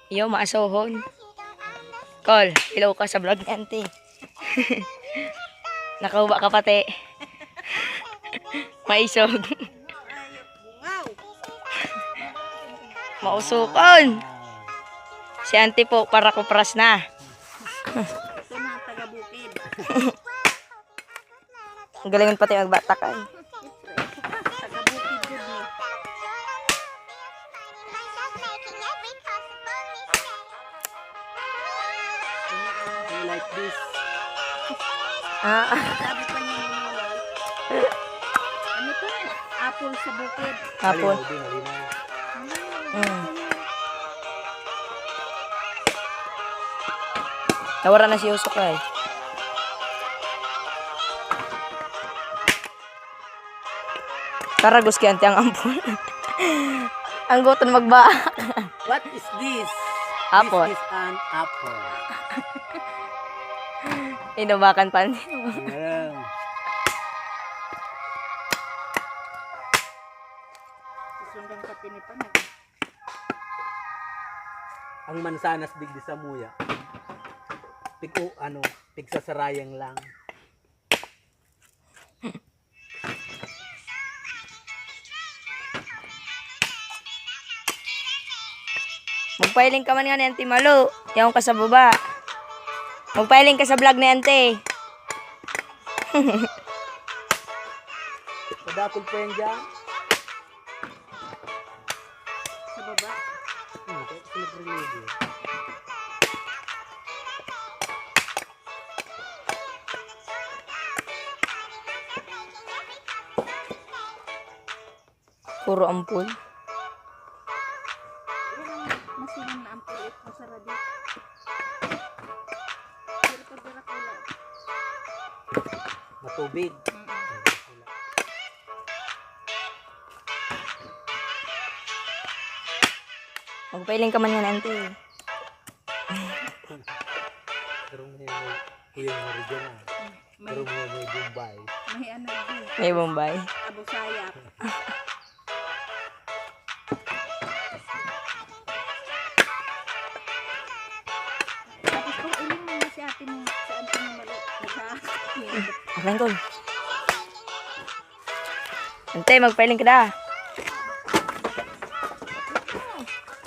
Iyo, maasohon. Call, hello ka sa vlog ni auntie. Nakauba ka pati. Maisog. Mausukon. Si auntie po, para kupras na. Ito na, taga-bukid. Ang galingan pati magbatak ay. Taga-bukid yun eh. I like this. Ah, Sabi pa niya yung ano to? Apple sa bukid. hapon. Malinaw din, malinaw. Nawara na si Usok ay. Karagos kaya ang ampon. Ang guton magba. What is this? Apple. This is an apple. Inubakan pa. Yeah. Susundang ka tinipan. Ang mansanas digdi sa muya. Pig sa sarayang lang. Magpailing ka man nga ni Auntie Malu. Yaong ka sa baba. Magpailing ka sa vlog ni Auntie. Padakol pa yan dyan. Sa baba. Kahit sila Puro ampul. Masinan na ang pulit mo sa radio. Pero pagdarak wala. matubig. Magpailing ka man nga ni Auntie. Pero may yung marigan na. Pero may Bombay. May ano din. May Bombay. Abu Sayyaf. Tapos kung iling mo na si ate mo, si ate mo malo. Nagkakakin. Aking ko. Auntie, magpailing ka na.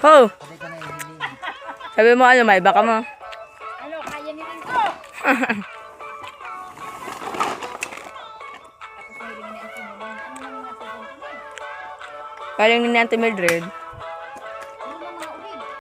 Ho! Pwede ka na ihiling. Sabi mo ano, may baka mo. Ano, kaya ni rin ko. Tapos mahiling na ito mo. Ano nang nasa dyan? Pailing ni Auntie Mildred.